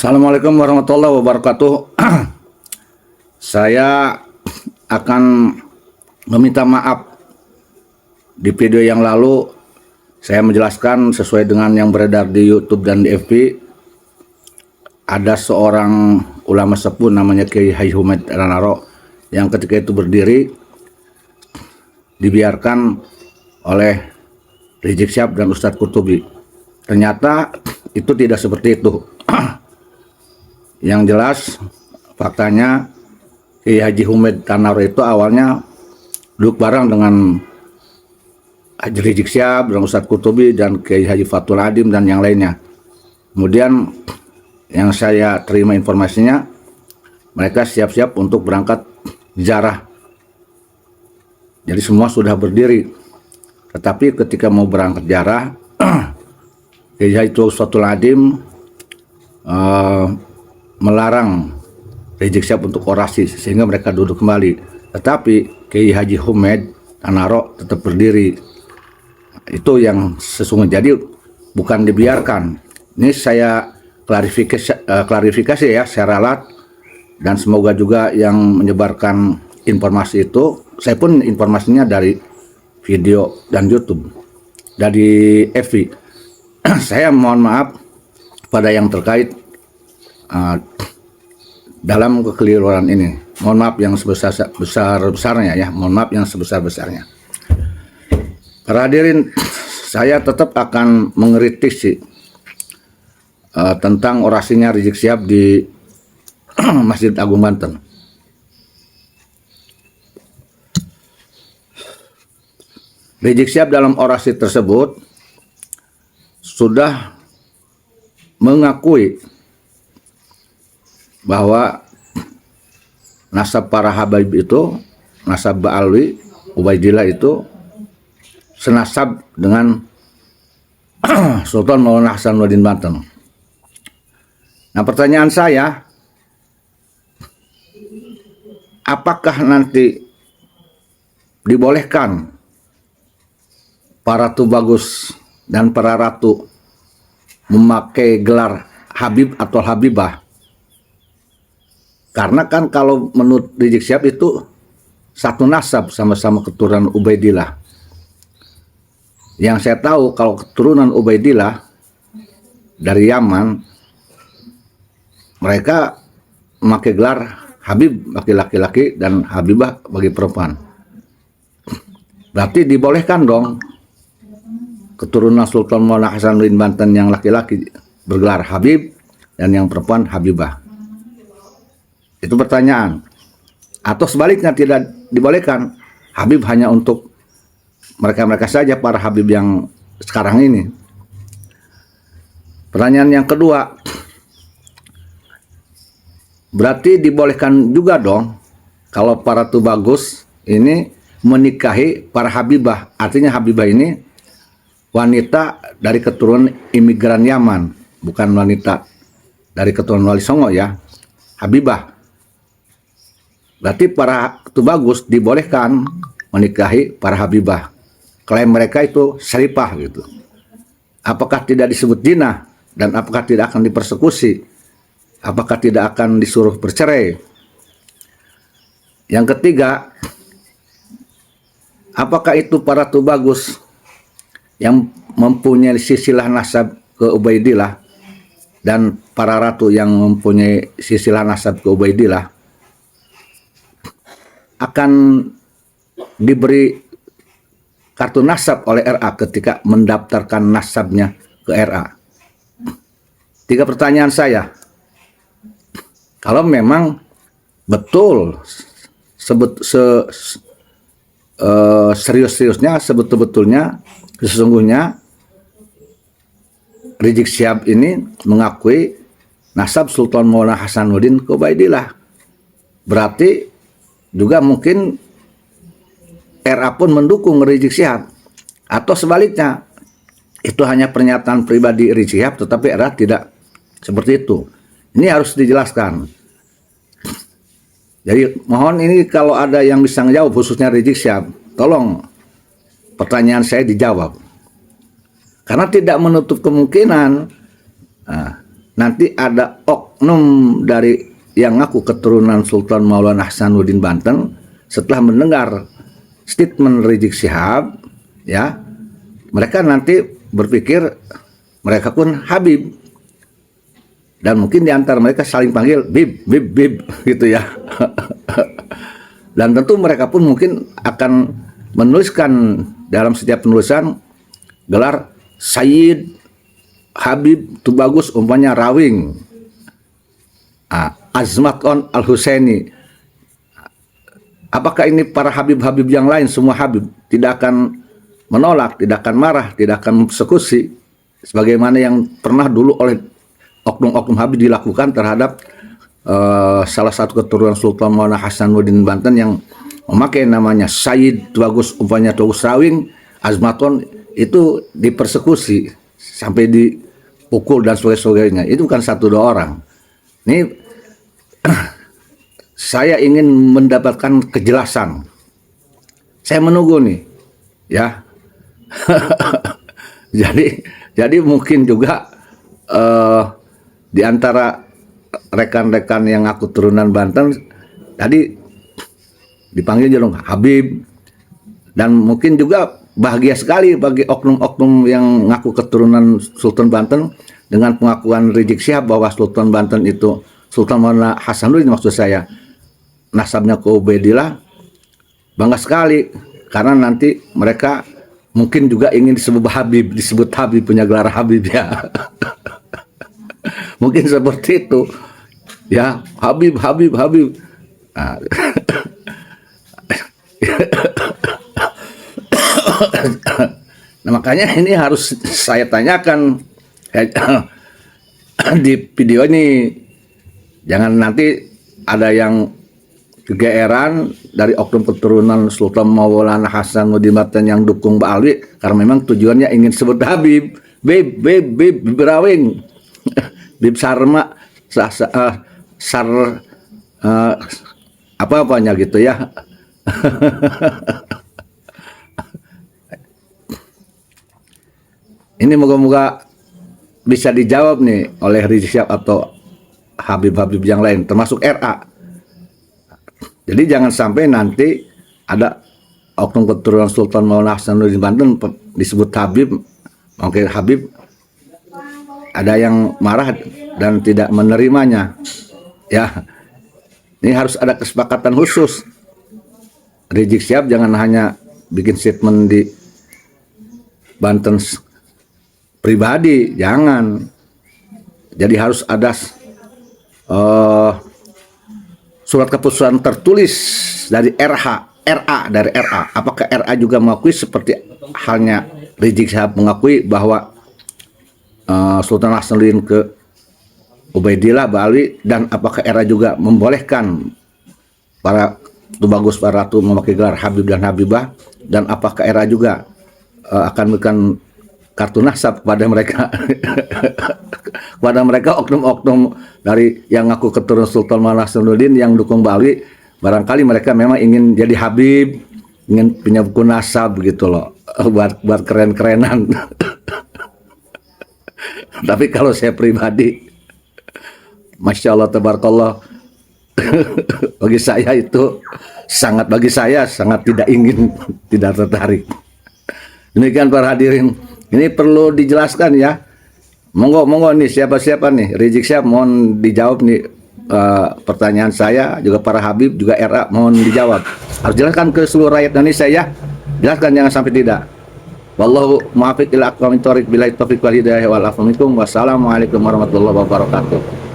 Assalamualaikum warahmatullahi wabarakatuh. Saya akan meminta maaf. Di video yang lalu saya menjelaskan sesuai dengan yang beredar di YouTube dan di FB. Ada seorang ulama sepuh namanya Kiai Haji Humaid Ranaro yang ketika itu berdiri dibiarkan oleh Rizik Syihab dan Ustadz Qurtubi. Ternyata itu tidak seperti itu. Yang jelas faktanya Kiai Haji Humaid Ranaro itu awalnya duduk bareng dengan Haji Rizik Syihab dan Ustadz Qurtubi dan Kiai Haji Fathul Adim dan yang lainnya. Kemudian yang saya terima informasinya, mereka siap-siap untuk berangkat ziarah. Jadi semua sudah berdiri. Tetapi ketika mau berangkat ziarah, Kiai Haji Fathul Adim melarang Rizik Syihab untuk orasi sehingga mereka duduk kembali. Tetapi Kiai Haji Humaid Ranaro tetap berdiri. Itu yang sesungguhnya. Jadi bukan dibiarkan. Ini saya klarifikasi ya, saya ralat, dan semoga juga yang menyebarkan informasi itu, saya pun informasinya dari video dan YouTube, dari FB. Saya mohon maaf pada yang terkait dalam kekeliruan ini. Mohon maaf yang sebesar-besarnya ya, mohon maaf yang sebesar-besarnya. Para hadirin, saya tetap akan mengkritisi tentang orasinya Rizik Syihab di Masjid Agung Banten. Rizik Syihab dalam orasi tersebut sudah mengakui bahwa nasab para habaib itu, nasab Ba'alwi, Ubaidillah itu senasab dengan Sultan Maulana Hasanuddin Banten. Nah, pertanyaan saya, apakah nanti dibolehkan para tubagus dan para ratu memakai gelar Habib atau Habibah? Karena kan kalau menurut Rizik Syihab itu satu nasab, sama-sama keturunan Ubaidillah. Yang saya tahu kalau keturunan Ubaidillah dari Yaman, mereka memakai gelar Habib bagi laki-laki dan Habibah bagi perempuan. Berarti dibolehkan dong keturunan Sultan Maulana Hasanuddin Banten yang laki-laki bergelar Habib dan yang perempuan Habibah. Itu pertanyaan. Atau sebaliknya tidak dibolehkan, Habib hanya untuk mereka-mereka saja, para Habib yang sekarang ini. Pertanyaan yang kedua, berarti dibolehkan juga dong kalau para tubagus ini menikahi para Habibah. Artinya Habibah ini wanita dari keturunan imigran Yaman, bukan wanita dari keturunan Wali Songo ya, Habibah. Berarti para tubagus dibolehkan menikahi para Habibah. Klaim mereka itu syarifah gitu. Apakah tidak disebut zina dan apakah tidak akan dipersekusi? Apakah tidak akan disuruh bercerai? Yang ketiga, apakah itu para tubagus yang mempunyai silsilah nasab ke Ubaidillah dan para ratu yang mempunyai silsilah nasab ke Ubaidillah akan diberi kartu nasab oleh RA ketika mendaftarkan nasabnya ke RA? Tiga pertanyaan saya. Kalau memang betul serius-seriusnya, sebetul-betulnya, sesungguhnya Rizik Syihab ini mengakui nasab Sultan Maulana Hasanuddin ke Ubaidillah, berarti juga mungkin RA pun mendukung Rizik Syihab. Atau sebaliknya, itu hanya pernyataan pribadi Rizik Syihab tetapi RA tidak seperti itu. Ini harus dijelaskan. Jadi mohon ini kalau ada yang bisa menjawab, khususnya Rizik Syihab, tolong pertanyaan saya dijawab. Karena tidak menutup kemungkinan nanti ada oknum dari yang ngaku keturunan Sultan Maulana Hasanuddin Banten setelah mendengar statement Rizik Syihab, ya, mereka nanti berpikir mereka pun Habib, dan mungkin di antara mereka saling panggil Bib, Bib, Bib gitu ya. Dan tentu mereka pun mungkin akan menuliskan dalam setiap penulisan gelar Sayyid Habib Tubagus umpamanya Rawing, Azmaton Al-Husaini. Apakah ini para Habib-Habib yang lain, semua Habib tidak akan menolak, tidak akan marah, tidak akan persekusi sebagaimana yang pernah dulu oleh oknum-oknum Habib dilakukan terhadap salah satu keturunan Sultan Maulana Hasanuddin Banten yang memakai namanya Sayyid Tubagus umpamanya Tubagus Rawing, Azmaton, itu dipersekusi sampai dipukul dan sebagainya. Itu bukan satu dua orang. Ini saya ingin mendapatkan kejelasan. Saya menunggu nih, ya. jadi mungkin juga di antara rekan-rekan yang aku turunan Banten tadi dipanggil dong Habib, dan mungkin juga bahagia sekali bagi oknum-oknum yang ngaku keturunan Sultan Banten dengan pengakuan Rizik Syihab bahwa Sultan Banten itu Sultan Maulana Hasanuddin, maksud saya nasabnya ke Ubaidillah. Bangga sekali karena nanti mereka mungkin juga ingin disebut Habib, punya gelar Habib, ya. Mungkin seperti itu, ya, Habib. Nah, nah, makanya ini harus saya tanyakan di video ini, jangan nanti ada yang kegeeran dari oknum keturunan Sultan Maulana Hasanuddin Banten yang dukung Mbak Alwi karena memang tujuannya ingin sebut Habib, Bib Rawing, Bib Sarma, apa-apanya gitu ya. Ini moga-moga bisa dijawab nih oleh Rizik Syihab atau Habib-Habib yang lain, termasuk RA. Jadi jangan sampai nanti ada oknum keturunan Sultan Maulana Hasanuddin Banten disebut Habib, mungkin Habib, ada yang marah dan tidak menerimanya, ya. Ini harus ada kesepakatan khusus. Rizik Syihab jangan hanya bikin statement di Banten pribadi, jangan. Jadi harus ada surat keputusan tertulis dari RA. Apakah RA juga mengakui seperti halnya Rizik Syihab mengakui bahwa Sultan Hasanuddin ke Ubaidillah, Bali, dan apakah RA juga membolehkan para Tubagus, para ratu memakai gelar Habib dan Habibah, dan apakah RA juga akan memberikan kartu nasab kepada mereka kepada mereka oknum-oknum dari yang ngaku keturunan Sultan Maulana Hasanuddin yang dukung Bali. Barangkali mereka memang ingin jadi Habib, ingin punya buku nasab gitu loh, buat keren-kerenan. Tapi kalau saya pribadi, Masya Allah, tabarakallah, bagi saya sangat tidak ingin, tidak tertarik. Demikian para hadirin, ini perlu dijelaskan ya. Monggo nih siapa-siapa nih, Rizik Syihab mohon dijawab nih pertanyaan saya, juga para Habib, juga RA mohon dijawab. Harus jelaskan ke seluruh rakyat Indonesia ya. Jelaskan, jangan sampai tidak. Wallahu muwaffiq ila aqwamit thoriq, billahi taufiq wal hidayah wal afu minkum. Wassalamualaikum warahmatullahi wabarakatuh.